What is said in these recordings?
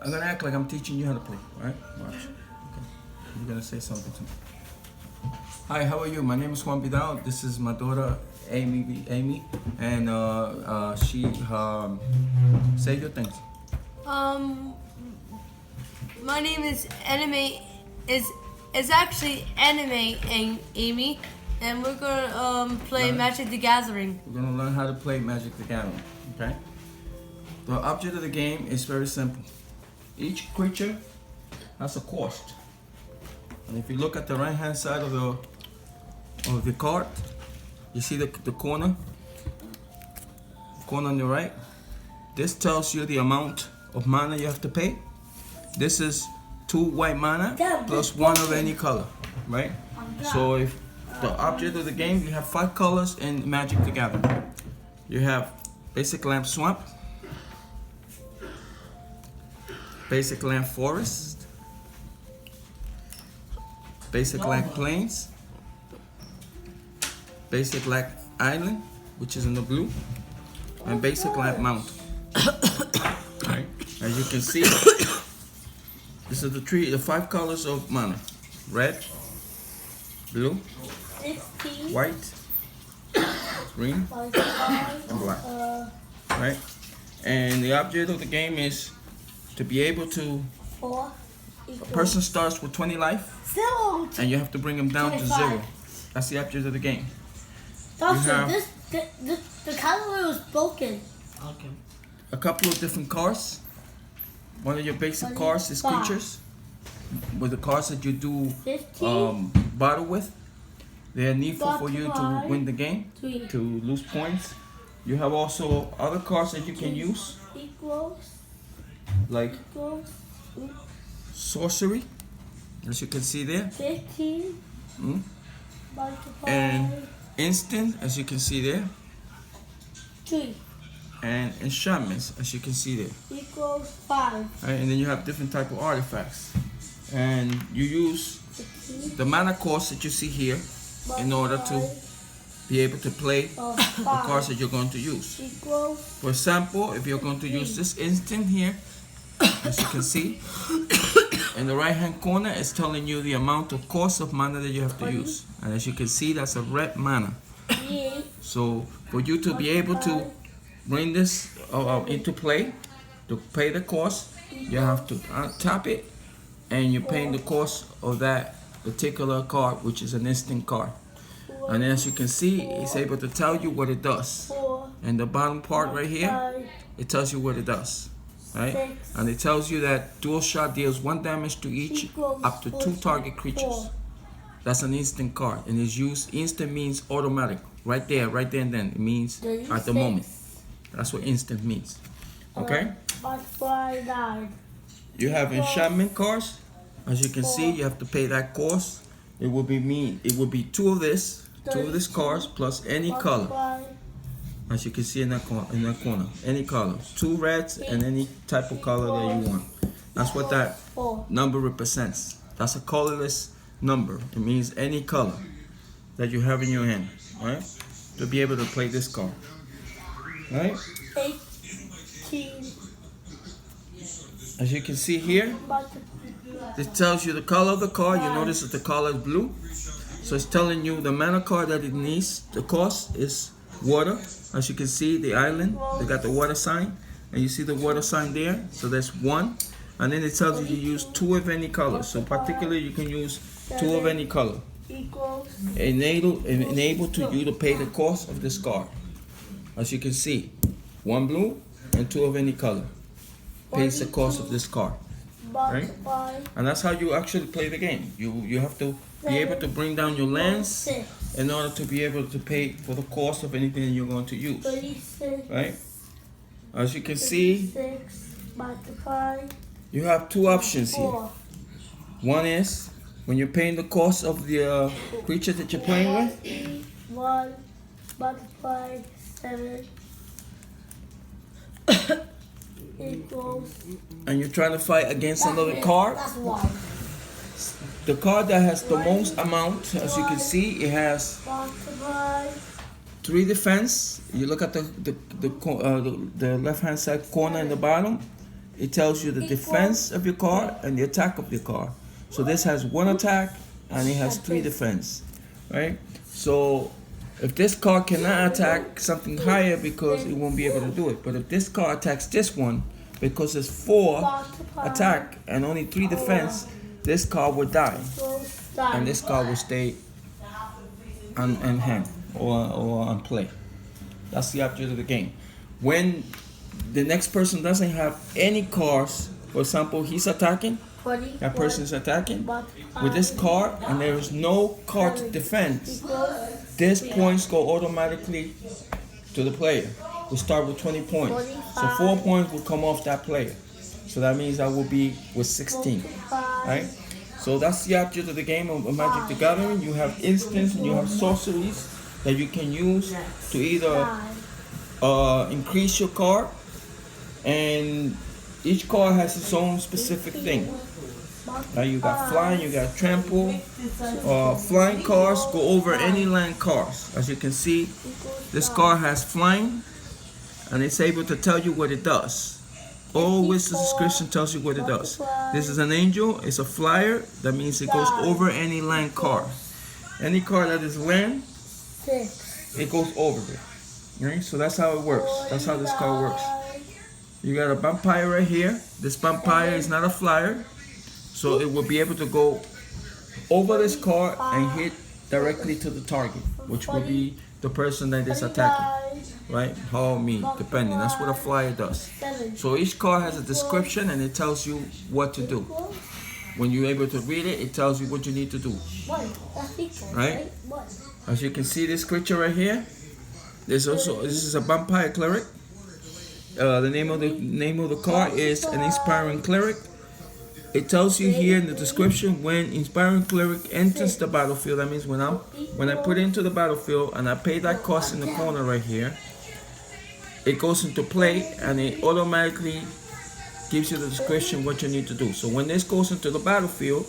I'm gonna act like I'm teaching you how to play, right? Watch. Okay. You're gonna say something to me. Hi, how are you? My name is Juan Vidal. This is my daughter, Amy, and she say your things. My name is actually Anime Amy, and we're gonna play Magic the Gathering. We're gonna learn how to play Magic the Gathering. Okay. The object of the game is very simple. Each creature has a cost, and if you look at the right-hand side of the card, you see the corner on the right. This tells you the amount of mana you have to pay. This is 2 white mana plus 1 of any color, right? So if the object of the game, you have 5 colors in Magic the Gathering. You have Basic Land Swamp, Basic Land Forest, Basic Land Plains, Basic Land Island, which is in the blue, and Basic Land Mountain. Right? As you can see, this is the 5 colors of mana: red, blue, white, green, and black. Right? And the object of the game is to be able to. A person starts with 20 life, and you have to bring him down to 0. That's the object of the game. Also, the category was broken. Okay. A couple of different cards. One of your basic cards is creatures. With the cards that you do battle with, they are needful for you to win the game, to lose points. You have also other cards that you can use, like sorcery, as you can see there, 15 and instant, as you can see there, 3 and enchantments, as you can see there. equals 5. Right? And then you have different type of artifacts, and you use the mana cost that you see here in order to be able to play the cards that you're going to use. For example, if you're going to use this instant here, as you can see, in the right hand corner, it's telling you the amount of cost of mana that you have to use. And as you can see, that's a red mana. So for you to be able to bring this into play, to pay the cost, you have to tap it, and you're paying the cost of that particular card, which is an instant card. And as you can see, it's able to tell you what it does. And the bottom part right here, it tells you what it does. Right? And it tells you that dual shot deals 1 damage to each up to 2 target creatures. That's an instant card, and it's used. Instant means automatic, right there and then. It means at the moment. That's what instant means. Okay? You have enchantment cards. As you can see, you have to pay that cost. It will be 2 of this cards plus any color. As you can see in that corner, any color, 2 reds and any type of color that you want. That's what that number represents. That's a colorless number. It means any color that you have in your hand, right? To be able to play this card, right? 18. As you can see here, it tells you the color of the card. You notice that the color is blue, so it's telling you the mana card that it needs. The cost is water. As you can see, the island, they got the water sign, and you see the water sign there, so that's 1. And then it tells you to use 2 of any color. So particularly you can use 2 of any color. Enable to you to pay the cost of this card. As you can see, 1 blue and 2 of any color pays the cost of this card. Right? And that's how you actually play the game. You have to be able to bring down your lands in order to be able to pay for the cost of anything you're going to use. Right? As you can see, you have 2 options here. One is when you're paying the cost of the creature that you're playing with. 1 multiplied 7 equals. And you're trying to fight against another card. That's 1. The card that has the most amount, as you can see, it has 3 defense. You look at the left hand side corner in the bottom. it tells you the defense of your card and the attack of your card. So this has 1 attack and it has 3 defense, right? So if this card cannot attack something higher because it won't be able to do it. But if this card attacks this one because it's 4 attack and only 3 defense, this card will die. And this card will stay on hand or on play. That's the object of the game. When the next person doesn't have any cards, for example, he's attacking, that person is attacking with this card, and there is no card to defend, these points go automatically to the player. We start with 20 points. So 4 points will come off that player. So that means I will be with 16, right? So that's the object of the game of Magic the Gathering. You have instants and you have sorceries that you can use to either increase your card, and each card has its own specific thing. Now you got flying, you got trample. Flying cards go over any land cards. As you can see, this card has flying, and it's able to tell you what it does. Always the description tells you what it does. This is an angel, it's a flyer. That means it goes over any land card. Any card that is land, it goes over it. Right? So that's how it works. That's how this card works. You got a vampire right here. This vampire is not a flyer, so it will be able to go over this card and hit directly to the target, which will be the person that is attacking, right? Or me, depending. That's what a flyer does. So each card has a description and it tells you what to do. When you're able to read it, it tells you what you need to do, right? As you can see, this creature right here, this is a vampire cleric. The name of the card is an inspiring cleric. It tells you here in the description when inspiring cleric enters the battlefield. That means when I put it into the battlefield and I pay that cost in the corner right here, it goes into play and it automatically gives you the description what you need to do. So when this goes into the battlefield,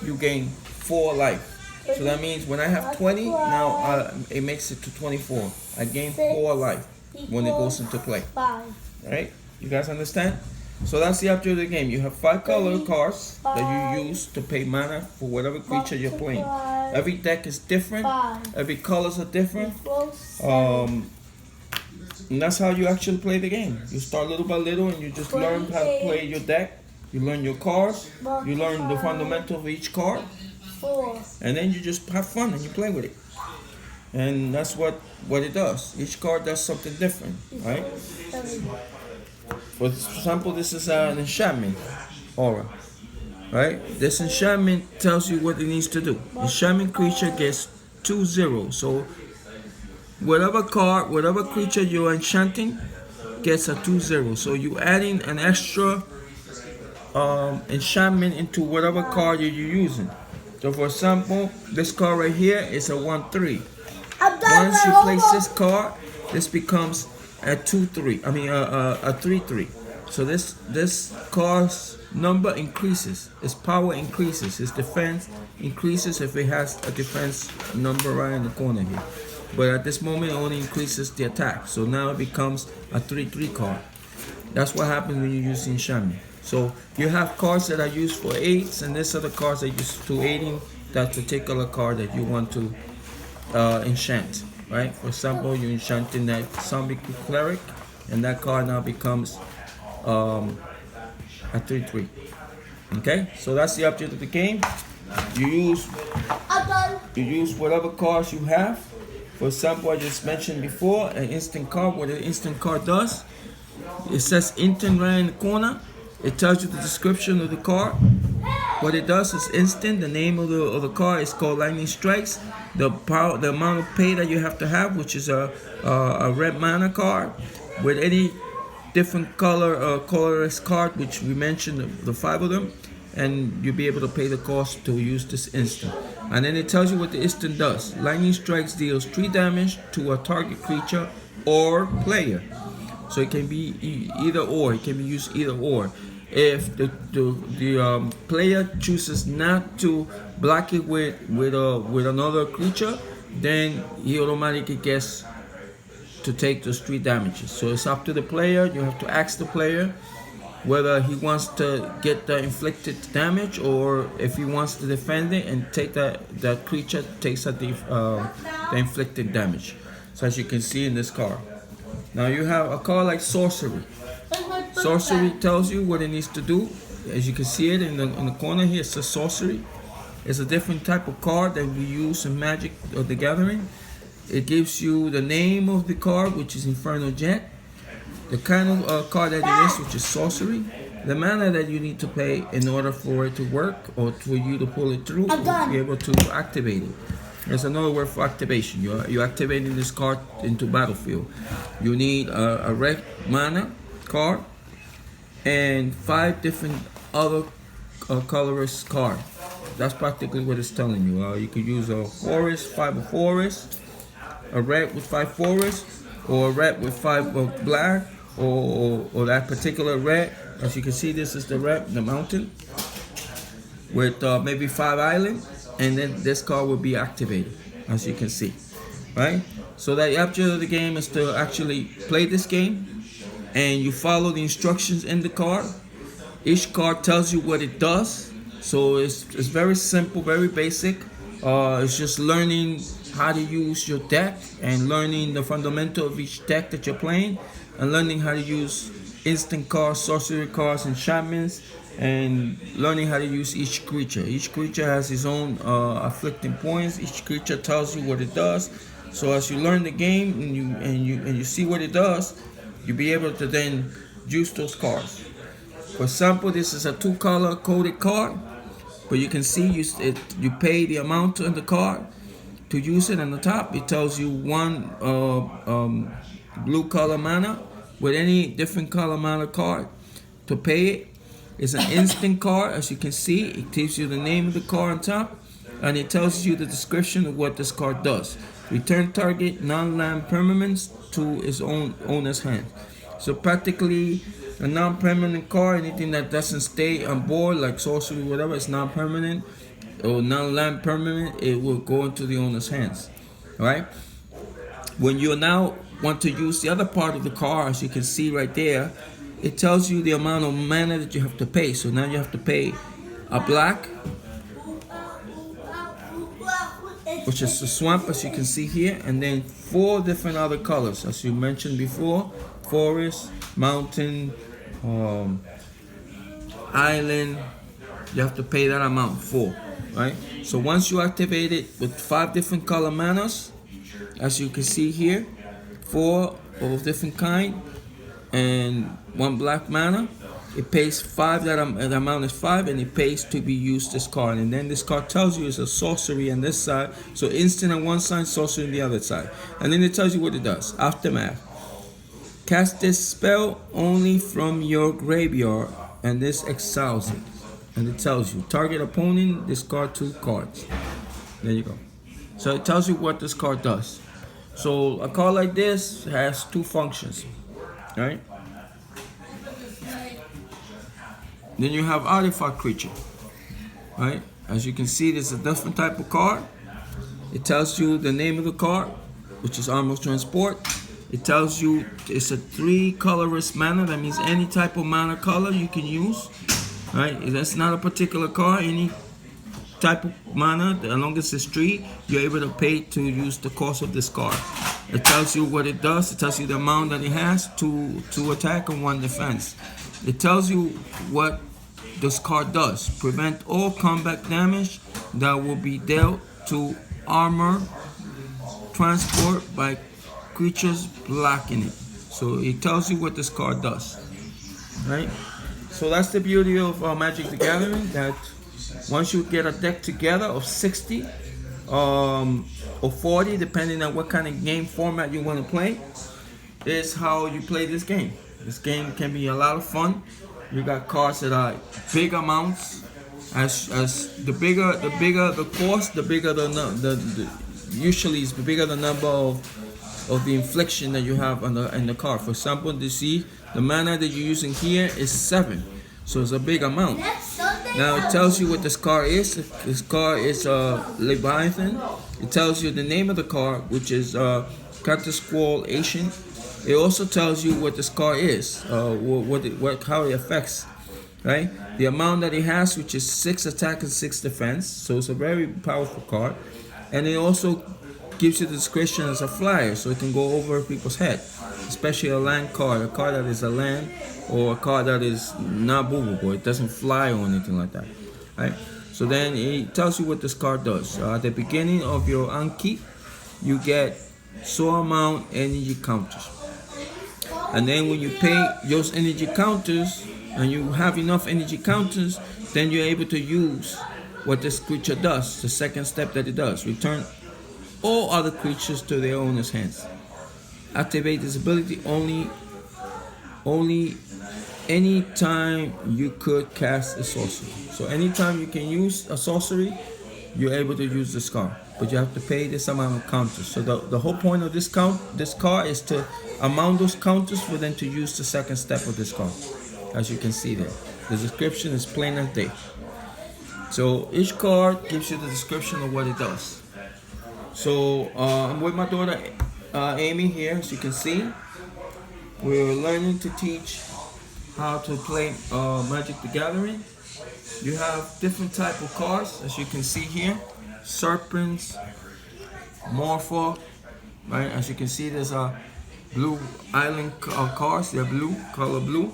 you gain 4 life. So that means when I have 20, now it makes it to 24. I gain 4 life when it goes into play. Alright? You guys understand? So that's the object of the game. You have 5 color cards that you use to pay mana for whatever creature you're playing. Every deck is different. Every colors are different. And that's how you actually play the game. You start little by little and you just learn how to play your deck. You learn your cards. You learn the fundamental of each card. And then you just have fun and you play with it. And that's what it does. Each card does something different, right? For example, this is an enchantment aura, right? This enchantment tells you what it needs to do. Enchantment creature gets 2/0. So whatever creature you're enchanting gets a 2/0. So you adding an extra enchantment into whatever card you're using. So for example, this card right here is a 1/3. Once you place this card, this becomes a 2/3. I mean a 3/3. So this card's number increases, its power increases, its defense increases if it has a defense number right in the corner here. But at this moment, it only increases the attack. So now it becomes a 3/3 card. That's what happens when you use enchantment. So you have cards that are used for 8s, and these are the cards that are used to aiding that particular card that you want to enchant, right? For example, you're enchanting that zombie cleric, and that card now becomes a 3/3. Okay, so that's the object of the game. You use whatever cards you have. For example, I just mentioned before, an instant card. What an instant card does, it says instant right in the corner. It tells you the description of the card. What it does is instant. The name of the card is called Lightning Strikes. The amount of pay that you have to have, which is a red mana card with any different colorless card, which we mentioned the 5 of them, and you'll be able to pay the cost to use this instant. And then it tells you what the instant does. Lightning Strikes deals 3 damage to a target creature or player. So it can be either or. It can be used either or. If the player chooses not to block it with another creature, then he automatically gets to take those 3 damages. So it's up to the player. You have to ask the player whether he wants to get the inflicted damage or if he wants to defend it and take that creature takes the inflicted damage. So as you can see in this card. Now you have a card like Sorcery. Sorcery tells you what it needs to do. As you can see it in the corner here, it says Sorcery. It's a different type of card that we use in Magic the Gathering. It gives you the name of the card, which is Inferno Jet, the kind of card that it is, which is Sorcery, the mana that you need to pay in order for it to work or for you to pull it through or to be able to activate it. There's another word for activation. You're activating this card into battlefield. You need a red mana card and 5 different other colorless cards. That's practically what it's telling you. You could use a forest, 5 of forest, a red with 5 forest, or a red with 5 of black, or that particular red. As you can see, this is the red, the mountain, with maybe 5 islands, and then this card will be activated, as you can see, right? So the object of the game is to actually play this game, and you follow the instructions in the card. Each card tells you what it does, so it's very simple, very basic. It's just learning how to use your deck and learning the fundamental of each deck that you're playing, and learning how to use instant cards, sorcery cards, enchantments, and learning how to use each creature. Each creature has its own afflicting points. Each creature tells you what it does. So as you learn the game and you see what it does, you'll be able to then use those cards. For example, this is a 2-color coded card, but you can see you pay the amount on the card to use it. On the top, it tells you 1 blue color mana with any different color mana card to pay it. It's an instant card. As you can see, it tells you the name of the card on top, and it tells you the description of what this card does. Return target non-land permanents to its owner's hand. So practically, a non-permanent card, anything that doesn't stay on board, like sorcery, whatever, it's non-permanent or non-land permanent, it will go into the owner's hands. All right. When you now want to use the other part of the card, as you can see right there, it tells you the amount of mana that you have to pay. So now you have to pay a black, which is the swamp, as you can see here, and then 4 different other colors, as you mentioned before: forest, mountain, island. You have to pay that amount, 4, right? So once you activate it with 5 different color manas, as you can see here, 4 of different kind and 1 black mana, it pays 5. That amount is 5, and it pays to be used this card. And then this card tells you it's a sorcery on this side, so instant on one side, sorcery on the other side. And then it tells you what it does. Aftermath: cast this spell only from your graveyard, and this exiles it. And it tells you target opponent, discard 2 cards. There you go. So it tells you what this card does. So a card like this has 2 functions, right? Then you have artifact creature, right? As you can see, this is a different type of card. It tells you the name of the card, which is Armor Transport. It tells you it's a 3 colorless mana. That means any type of mana color you can use, right? That's not a particular card. Any type of mana, as long as it's 3, you're able to pay to use the cost of this card. It tells you what it does. It tells you the amount that it has to attack and 1 defense. It tells you what this card does: prevent all combat damage that will be dealt to armor transport by creatures blocking it. So it tells you what this card does, right? So that's the beauty of Magic the Gathering, that once you get a deck together of 60 or 40, depending on what kind of game format you want to play, is how you play this game. This game can be a lot of fun. You got cards that are big amounts. As the bigger the cost, the bigger usually is the bigger the number of the infliction that you have in the card. For example, you see the mana that you're using here is 7, so it's a big amount. Now it tells you what this card is. This card is Leviathan. It tells you the name of the card, which is Counter Squall Ancient. It also tells you what this card is, how it affects, right? The amount that it has, which is 6 attack and 6 defense. So it's a very powerful card, and it also gives you the discretion as a flyer, so it can go over people's head, especially a land card, a card that is a land, or a card that is not movable. It doesn't fly or anything like that, right? So then it tells you what this card does. At the beginning of your Anki, you get so amount energy counters, and then when you pay those energy counters and you have enough energy counters, then you're able to use what this creature does. The second step that it does: return all other creatures to their owner's hands. Activate this ability only anytime you could cast a sorcery. So anytime you can use a sorcery, you're able to use this card, but you have to pay this amount of counters. So the whole point of this card is to amount those counters for them to use the second step of this card. As you can see there, the description is plain as day. So each card gives you the description of what it does. So I'm with my daughter Amy here. As you can see, we're learning to teach how to play Magic the Gathering. You have different type of cards, as you can see here: serpents, Morphle, right? As you can see, there's a blue island cards. They're blue, color blue,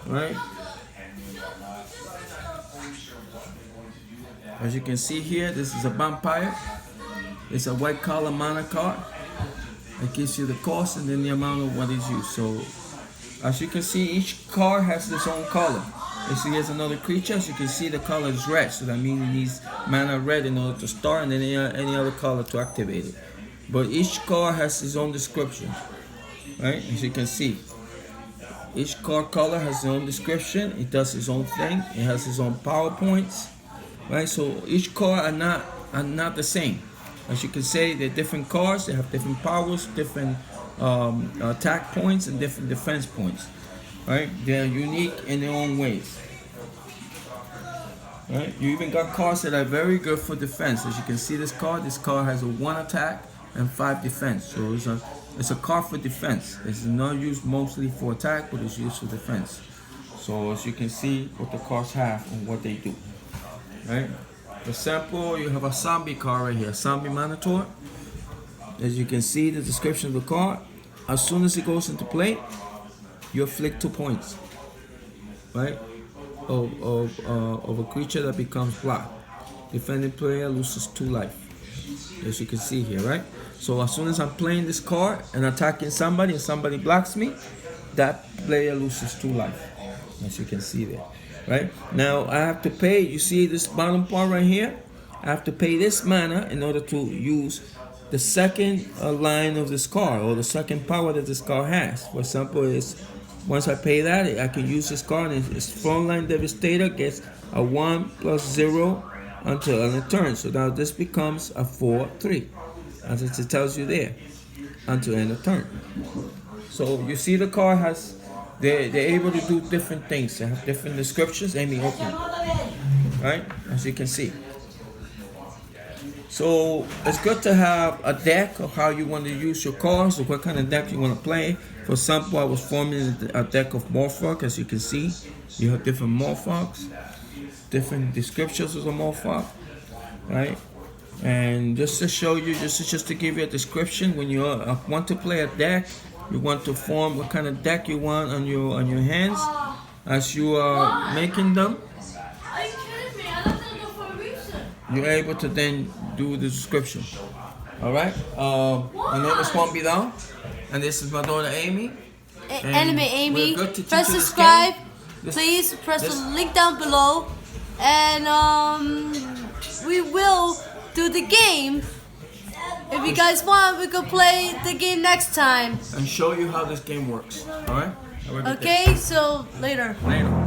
right? As you can see here, this is a vampire. It's a white color mana card. It gives you the cost and then the amount of what is used. So as you can see, each card has its own color. You see, here's another creature. As you can see, the color is red, so that means it needs mana red in order to start, and then any other color to activate it. But each card has its own description, right? As you can see, each card color has its own description. It does its own thing. It has its own power points, right? So each card are not the same. As you can see, they're different cards. They have different powers, different attack points, and different defense points. Right? They're unique in their own ways. Right? You even got cards that are very good for defense. As you can see, this card has a 1 attack and 5 defense. So it's a card for defense. It's not used mostly for attack, but it's used for defense. So as you can see, what the cards have and what they do. Right? For example, you have a zombie card right here, Zombie Minotaur. As you can see, the description of the card: as soon as it goes into play, you afflict 2 points, right, of a creature that becomes blocked. Defending player loses 2 life. As you can see here, right? So as soon as I'm playing this card and attacking somebody and somebody blocks me, that player loses 2 life. As you can see there, right? Now I have to pay. You see this bottom part right here? I have to pay this mana in order to use the second line of this card, or the second power that this card has. For example, once I pay that, I can use this card, and its Frontline Devastator gets a 1+0 until end of turn. So now this becomes a 4/3, as it tells you there, until end of turn. So you see the card has, they're able to do different things. They have different descriptions. Amy, open it. Right? As you can see. So it's good to have a deck of how you want to use your cards, or what kind of deck you want to play. For example, I was forming a deck of Morphle. As you can see, you have different Morphles, different descriptions of the Morphle, right? And just to show you, just to give you a description, when you want to play a deck, you want to form what kind of deck you want on your hands as you are making them. Are you kidding me? I don't know for a reason. You're able to then do the description. All right. My name is Juan Vidal, and this is my daughter Amy. Anime Amy. Press you subscribe. Please press the link down below, and we will do the game. If you guys want, we could play the game next time. And show you how this game works. All right. Okay. So later. Later.